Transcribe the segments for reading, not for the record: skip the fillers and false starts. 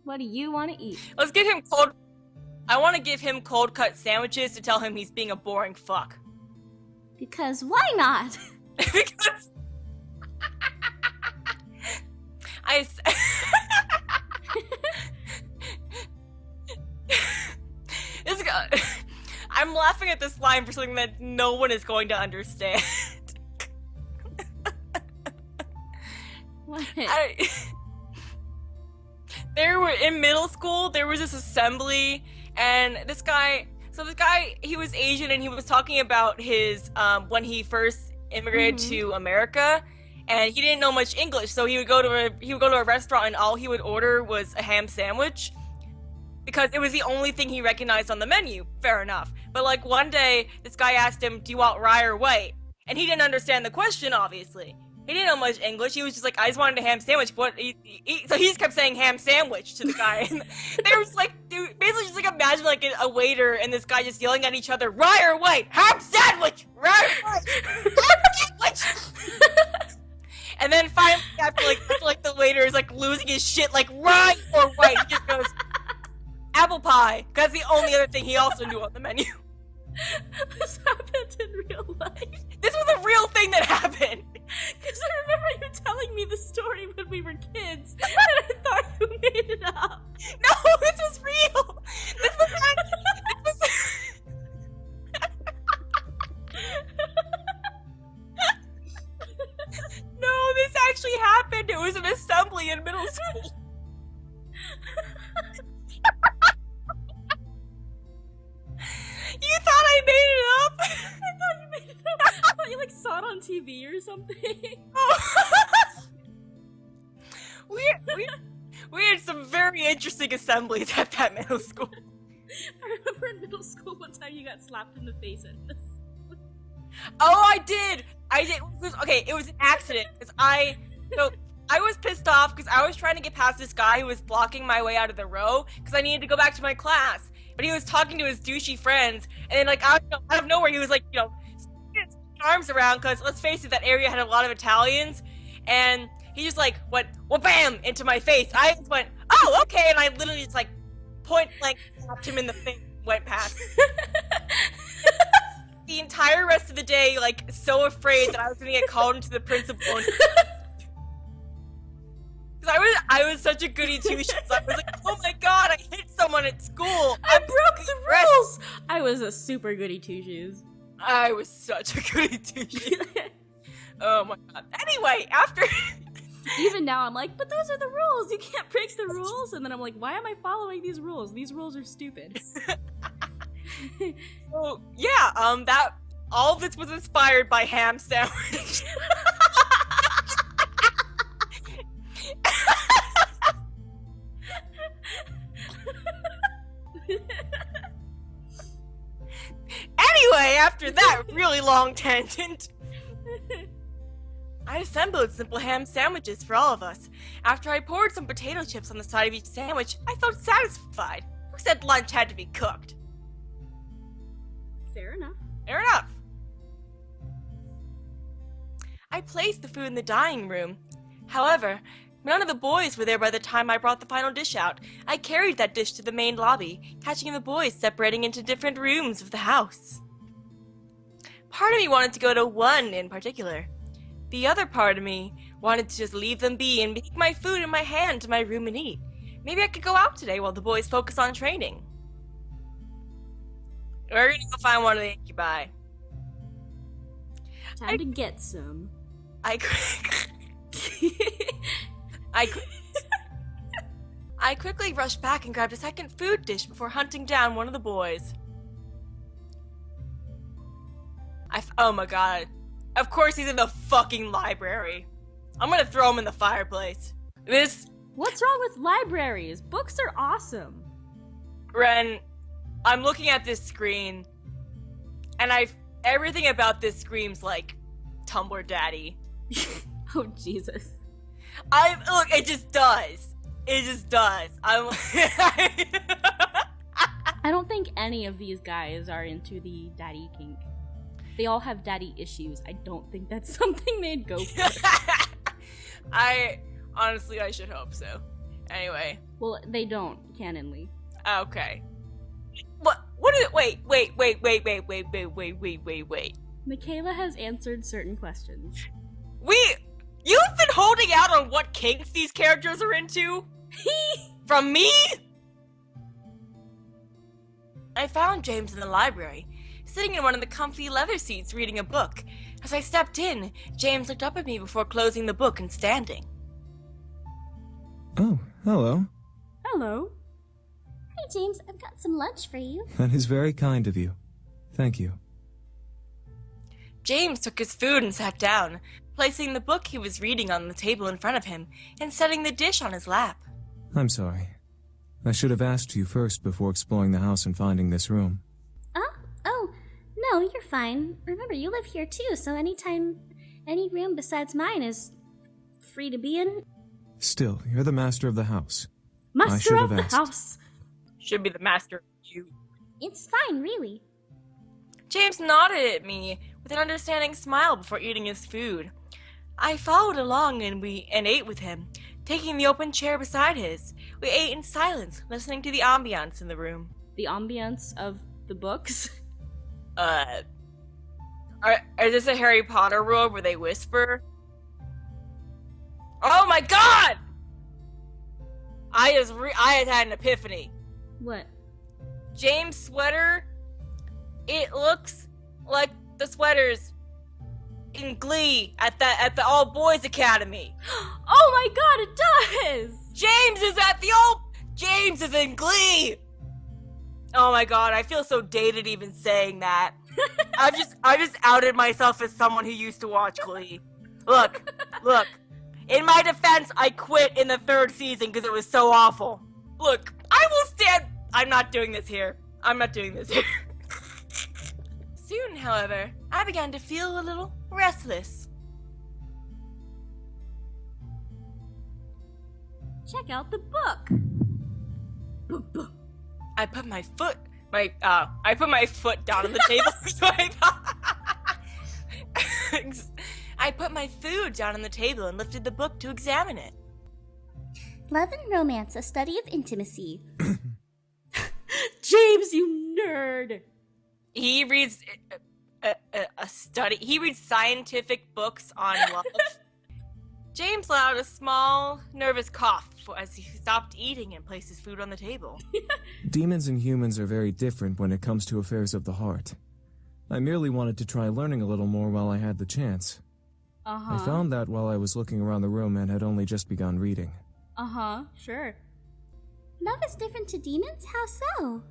What do you want to eat? Let's give him cold... I want to give him cold-cut sandwiches to tell him he's being a boring fuck. Because why not? Because... I'm laughing at this line for something that no one is going to understand. What? In middle school, there was this assembly, and this guy, he was Asian, and he was talking about his, when he first immigrated to America, and he didn't know much English, so he would go to a restaurant, and all he would order was a ham sandwich, because it was the only thing he recognized on the menu. Fair enough. But, like, one day, this guy asked him, do you want rye or white? And he didn't understand the question, obviously. He didn't know much English. He was just like, I just wanted a ham sandwich. So he just kept saying ham sandwich to the guy. And they were just like, dude, basically just like imagine like a waiter and this guy just yelling at each other, rye or white? Ham sandwich! Rye or white? Ham sandwich! And then finally, after the waiter is like losing his shit, like rye or white, he just goes, apple pie. Because that's the only other thing he also knew on the menu. This happened in real life. This was a real thing that happened. Because I remember you telling me the story when we were kids, and I thought you made it up. No, this was real. This was No, this actually happened. It was an assembly in middle school. You thought I made it up? I thought you made it up. I thought you like saw it on TV or something. Oh. we had some very interesting assemblies at that middle school. I remember in middle school one time you got slapped in the face at this. Oh, I did. It was an accident. I was pissed off because I was trying to get past this guy who was blocking my way out of the row because I needed to go back to my class. But he was talking to his douchey friends, and then, like, out of nowhere, he was, like, swinging his arms around, because, let's face it, that area had a lot of Italians, and he just, like, went, wha-bam, into my face. I just went, oh, okay, and I literally just, like, point-blank slapped him in the face and went past. The entire rest of the day, like, so afraid that I was going to get called into the principal. Because I was such a goody two-shoes. I was like, oh my god, I hit someone at school. I broke the rules. I was a super goody two-shoes. I was such a goody two-shoes. Oh my god. Anyway, after... Even now, I'm like, but those are the rules. You can't break the rules. And then I'm like, why am I following these rules? These rules are stupid. So, yeah, all of this was inspired by ham sandwich. Anyway, after that really long tangent, I assembled simple ham sandwiches for all of us. After I poured some potato chips on the side of each sandwich, I felt satisfied. Who said lunch had to be cooked? Fair enough. Fair enough. I placed the food in the dining room. However, none of the boys were there by the time I brought the final dish out. I carried that dish to the main lobby, catching the boys separating into different rooms of the house. Part of me wanted to go to one in particular. The other part of me wanted to just leave them be and take my food in my hand to my room and eat. Maybe I could go out today while the boys focus on training. We're gonna go find one of the incubi. Time to get some. I quickly rushed back and grabbed a second food dish before hunting down one of the boys. Oh my god. Of course he's in the fucking library. I'm gonna throw him in the fireplace. What's wrong with libraries? Books are awesome. Ren, I'm looking at this screen, and everything about this screams like Tumblr Daddy. Oh, Jesus. Look, it just does. It just does. I don't think any of these guys are into the daddy kink. They all have daddy issues. I don't think that's something they'd go for. Honestly, I should hope so. Anyway. Well, they don't, canonly. Okay. What is it? Wait. Michaela has answered certain questions. You've been holding out on what kinks these characters are into? From me? I found James in the library, sitting in one of the comfy leather seats reading a book. As I stepped in, James looked up at me before closing the book and standing. Oh, hello. Hello. Hey, James, I've got some lunch for you. That is very kind of you. Thank you. James took his food and sat down, placing the book he was reading on the table in front of him and setting the dish on his lap. I'm sorry. I should have asked you first before exploring the house and finding this room. Oh, no, you're fine. Remember, you live here too, so anytime any room besides mine is free to be in. Still, you're the master of the house. Master of the asked. house. Should be the master of you. It's fine, really. James nodded at me with an understanding smile before eating his food. I followed along and ate with him, taking the open chair beside his. We ate in silence, listening to the ambiance in the room. The ambiance of the books. Is this a Harry Potter world where they whisper? Oh my god! I had an epiphany. What? James' sweater, it looks like the sweaters in Glee at the all boys academy. Oh my god, it does! James is in Glee. Oh my god, I feel so dated even saying that. I just outed myself as someone who used to watch Glee. Look. In my defense, I quit in the 3rd season because it was so awful. Look, I will stand. I'm not doing this here. Soon, however, I began to feel a little restless. Check out the book. I put my foot down on the table. So I put my food down on the table and lifted the book to examine it. Love and Romance, a Study of Intimacy. James, you nerd! He reads He reads scientific books on love. James let out a small, nervous cough as he stopped eating and placed his food on the table. Demons and humans are very different when it comes to affairs of the heart. I merely wanted to try learning a little more while I had the chance. I found that while I was looking around the room and had only just begun reading. Sure. Love is different to demons? How so?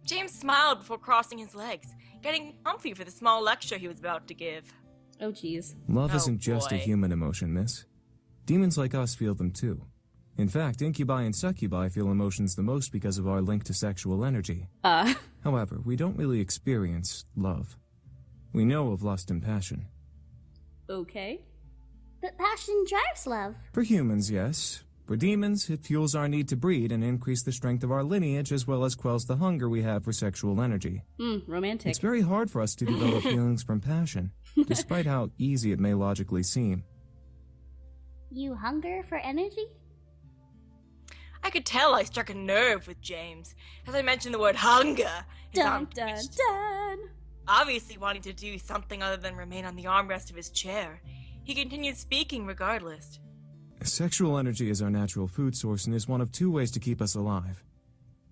James smiled before crossing his legs, getting comfy for the small lecture he was about to give. Oh, jeez. Love isn't just a boy. human emotion, miss. Demons like us feel them too. In fact, incubi and succubi feel emotions the most because of our link to sexual energy. However, we don't really experience love. We know of lust and passion. Okay. But passion drives love. For humans, yes. For demons, it fuels our need to breed and increase the strength of our lineage as well as quells the hunger we have for sexual energy. Romantic. It's very hard for us to develop feelings from passion, despite how easy it may logically seem. You hunger for energy? I could tell I struck a nerve with James as I mentioned the word hunger. Dun, dun, dun. Obviously wanting to do something other than remain on the armrest of his chair, he continued speaking regardless. Sexual energy is our natural food source and is one of 2 ways to keep us alive.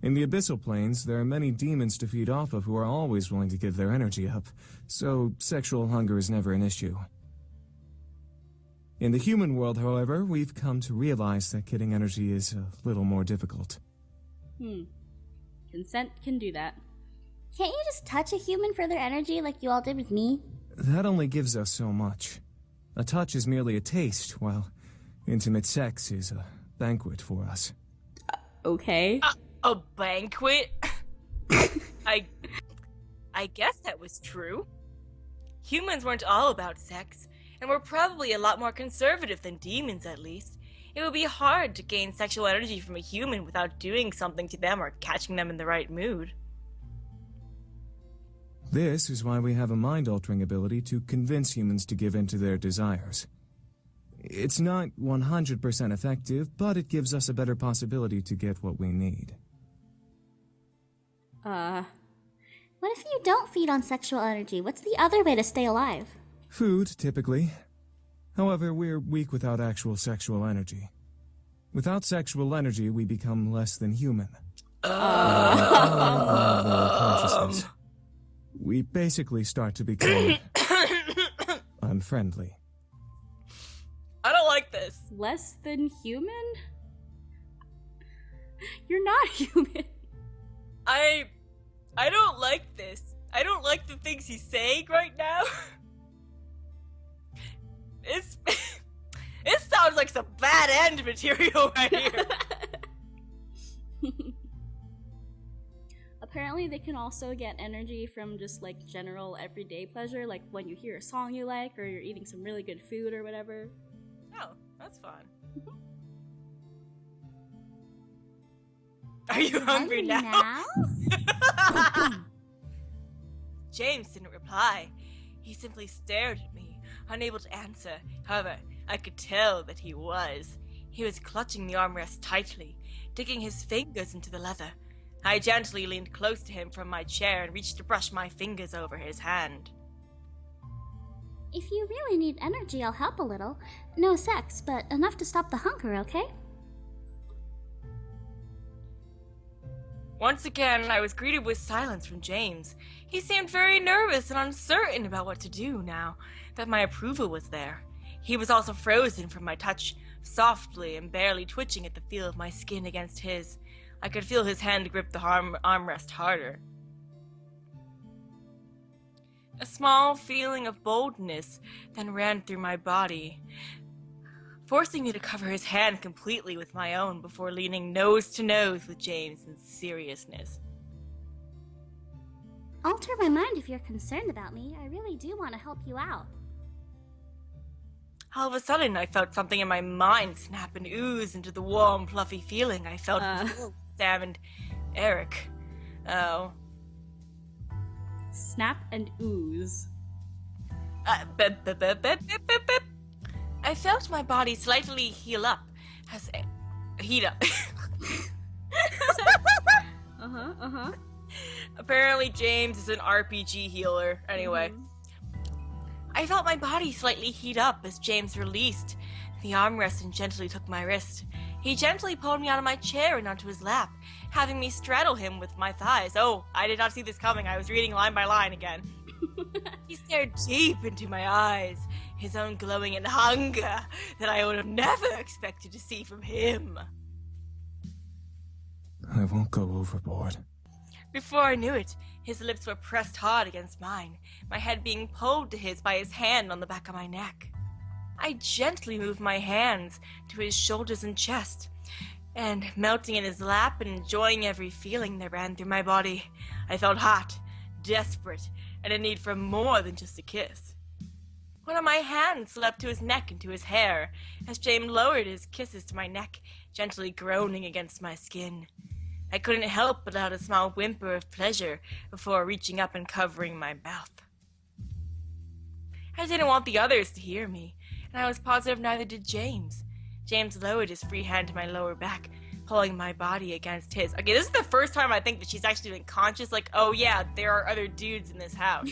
In the abyssal planes, there are many demons to feed off of who are always willing to give their energy up, so sexual hunger is never an issue. In the human world, however, we've come to realize that getting energy is a little more difficult. Consent can do that. Can't you just touch a human for their energy like you all did with me? That only gives us so much. A touch is merely a taste, while intimate sex is a banquet for us. Okay. A banquet? I guess that was true. Humans weren't all about sex, and were probably a lot more conservative than demons, at least. It would be hard to gain sexual energy from a human without doing something to them or catching them in the right mood. This is why we have a mind-altering ability to convince humans to give in to their desires. It's not 100% effective, but it gives us a better possibility to get what we need. What if you don't feed on sexual energy? What's the other way to stay alive? Food, typically. However, we're weak without actual sexual energy. Without sexual energy, we become less than human. Consciousness. We basically start to become unfriendly. I don't like this. Less than human? You're not human. I don't like this. I don't like the things he's saying right now. It sounds like some bad end material right here. Apparently they can also get energy from just like general everyday pleasure, like when you hear a song you like or you're eating some really good food or whatever. Oh, that's fun. Are you hungry now? James didn't reply. He simply stared at me, unable to answer. However, I could tell that he was. He was clutching the armrest tightly, digging his fingers into the leather. I gently leaned close to him from my chair and reached to brush my fingers over his hand. If you really need energy, I'll help a little. No sex, but enough to stop the hunger, okay? Once again, I was greeted with silence from James. He seemed very nervous and uncertain about what to do now that my approval was there. He was also frozen from my touch, softly and barely twitching at the feel of my skin against his. I could feel his hand grip the armrest harder. A small feeling of boldness then ran through my body, forcing me to cover his hand completely with my own before leaning nose to nose with James in seriousness. Alter my mind if you're concerned about me. I really do want to help you out. All of a sudden, I felt something in my mind snap and ooze into the warm, fluffy feeling I felt with Sam and Eric. Oh. Snap and ooze. I felt my body slightly heat up. Apparently James is an RPG healer. Anyway. I felt my body slightly heat up as James released the armrest and gently took my wrist. He gently pulled me out of my chair and onto his lap, having me straddle him with my thighs. Oh, I did not see this coming. I was reading line by line again. He stared deep into my eyes, his own glowing in hunger that I would have never expected to see from him. I won't go overboard. Before I knew it, his lips were pressed hard against mine, my head being pulled to his by his hand on the back of my neck. I gently moved my hands to his shoulders and chest, and melting in his lap and enjoying every feeling that ran through my body, I felt hot, desperate, and a need for more than just a kiss. One of my hands leapt to his neck and to his hair, as James lowered his kisses to my neck, gently groaning against my skin. I couldn't help but let out a small whimper of pleasure before reaching up and covering my mouth. I didn't want the others to hear me, and I was positive neither did James. James lowered his free hand to my lower back, pulling my body against his. Okay, this is the first time I think that she's actually been conscious, like, oh yeah, there are other dudes in this house.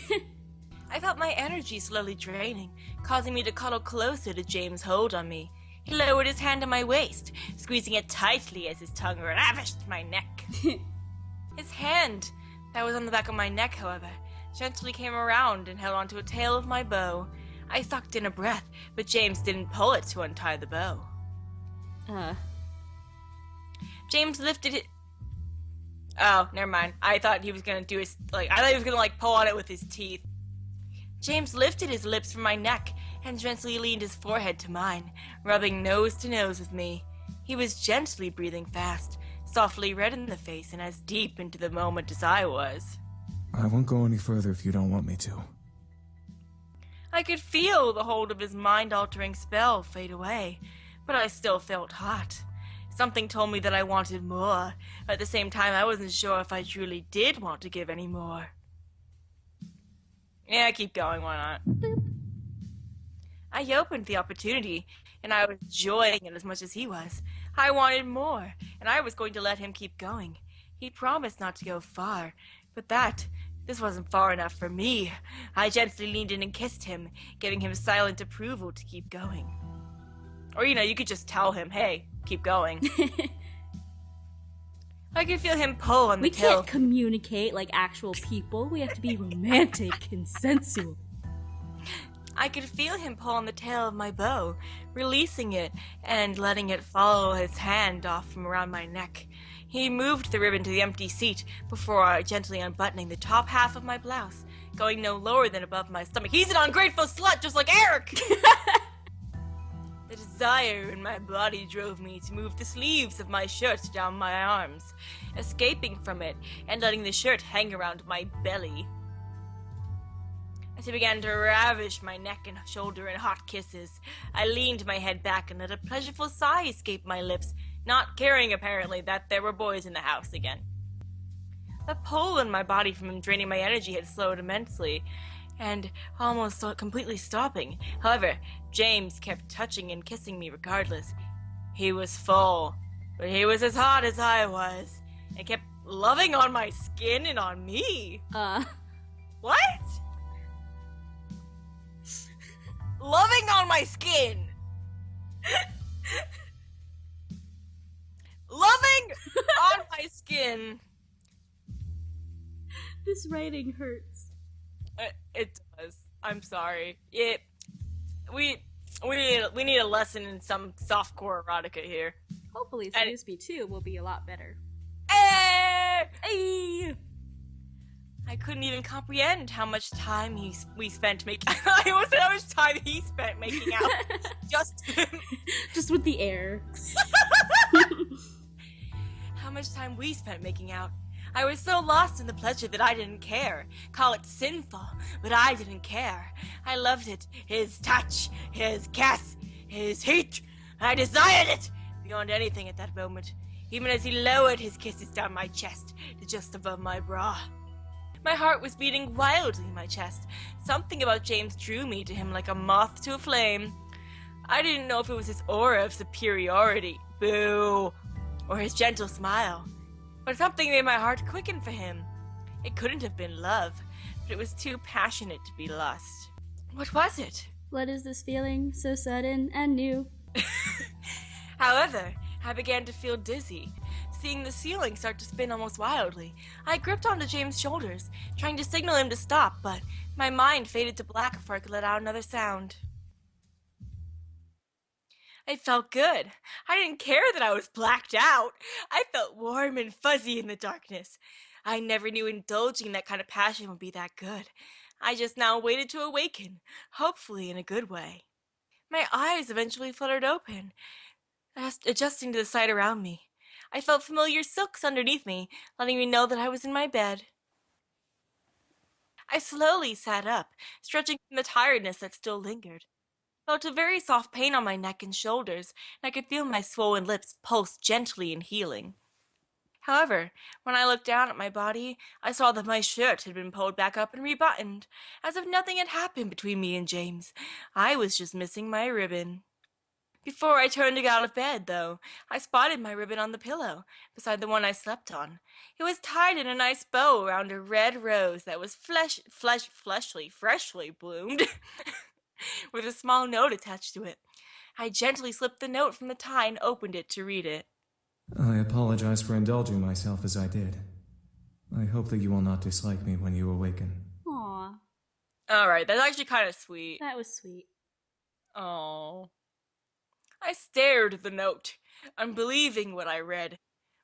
I felt my energy slowly draining, causing me to cuddle closer to James' hold on me. He lowered his hand to my waist, squeezing it tightly as his tongue ravished my neck. His hand, that was on the back of my neck, however, gently came around and held onto a tail of my bow. I sucked in a breath, but James didn't pull it to untie the bow. James lifted it. Oh, never mind. I thought he was gonna do his, I thought he was gonna, pull on it with his teeth. James lifted his lips from my neck and gently leaned his forehead to mine, rubbing nose to nose with me. He was gently breathing fast, softly red in the face and as deep into the moment as I was. I won't go any further if you don't want me to. I could feel the hold of his mind-altering spell fade away, but I still felt hot. Something told me that I wanted more. At the same time, I wasn't sure if I truly did want to give any more. Yeah, keep going, why not? Boop. I opened the opportunity and I was enjoying it as much as he was. I wanted more, and I was going to let him keep going. He promised not to go far, but this wasn't far enough for me. I gently leaned in and kissed him, giving him silent approval to keep going. Or, you could just tell him, hey, keep going. I could feel him pull on the tail. We can't communicate like actual people. We have to be romantic and sensual. I could feel him pull on the tail of my bow, releasing it and letting it follow his hand off from around my neck. He moved the ribbon to the empty seat before gently unbuttoning the top half of my blouse, going no lower than above my stomach. He's an ungrateful slut just like Eric! The desire in my body drove me to move the sleeves of my shirt down my arms, escaping from it and letting the shirt hang around my belly. As he began to ravish my neck and shoulder in hot kisses, I leaned my head back and let a pleasurable sigh escape my lips, not caring apparently that there were boys in the house again. The pull in my body from him draining my energy had slowed immensely, and almost completely stopping. However, James kept touching and kissing me regardless. He was full, but he was as hot as I was, and kept loving on my skin and on me. What? Loving on my skin! Loving on my skin! This writing hurts. It does. I'm sorry. We need a lesson in some softcore erotica here. Hopefully Seduce Me 2 will be a lot better. Hey! I couldn't even comprehend how much time we spent making. I almost said how much time he spent making out. Just with the air. How much time we spent making out. I was so lost in the pleasure that I didn't care. Call it sinful, but I didn't care. I loved it. His touch, his kiss, his heat. I desired it beyond anything at that moment, even as he lowered his kisses down my chest to just above my bra. My heart was beating wildly in my chest. Something about James drew me to him like a moth to a flame. I didn't know if it was his aura of superiority, boo, or his gentle smile. But something made my heart quicken for him. It couldn't have been love, but it was too passionate to be lust. What was it? What is this feeling so sudden and new? However, I began to feel dizzy, seeing the ceiling start to spin almost wildly. I gripped onto James' shoulders, trying to signal him to stop, but my mind faded to black before I could let out another sound. It felt good. I didn't care that I was blacked out. I felt warm and fuzzy in the darkness. I never knew indulging that kind of passion would be that good. I just now waited to awaken, hopefully in a good way. My eyes eventually fluttered open, adjusting to the sight around me. I felt familiar silks underneath me, letting me know that I was in my bed. I slowly sat up, stretching from the tiredness that still lingered. Felt a very soft pain on my neck and shoulders, and I could feel my swollen lips pulse gently in healing. However, when I looked down at my body, I saw that my shirt had been pulled back up and rebuttoned, as if nothing had happened between me and James. I was just missing my ribbon. Before I turned to get out of bed, though, I spotted my ribbon on the pillow, beside the one I slept on. It was tied in a nice bow around a red rose that was freshly bloomed, with a small note attached to it. I gently slipped the note from the tie and opened it to read it. I apologize for indulging myself as I did. I hope that you will not dislike me when you awaken. Aw. Alright, that's actually kind of sweet. That was sweet. Oh. I stared at the note, unbelieving what I read.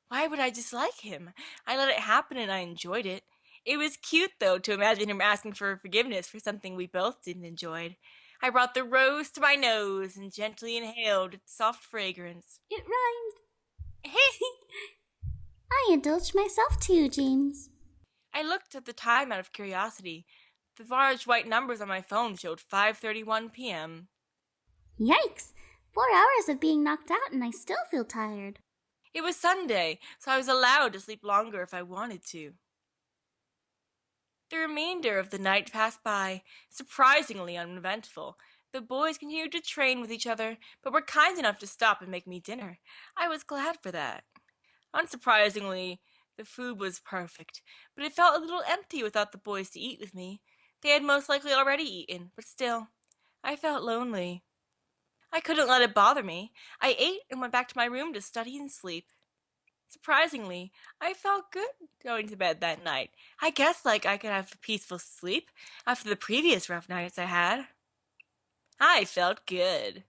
Why would I dislike him? I let it happen and I enjoyed it. It was cute, though, to imagine him asking for forgiveness for something we both didn't enjoy. I brought the rose to my nose and gently inhaled its soft fragrance. It rhymed. I indulged myself too, James. I looked at the time out of curiosity. The large white numbers on my phone showed 5:31 p.m. Yikes! 4 hours of being knocked out and I still feel tired. It was Sunday, so I was allowed to sleep longer if I wanted to. The remainder of the night passed by, surprisingly uneventful, The boys continued to train with each other, but were kind enough to stop and make me dinner. I was glad for that. Unsurprisingly, the food was perfect, but it felt a little empty without the boys to eat with me. They had most likely already eaten, but still, I felt lonely. I couldn't let it bother me. I ate and went back to my room to study and sleep. Surprisingly, I felt good going to bed that night. I guess like I could have a peaceful sleep after the previous rough nights I had. I felt good.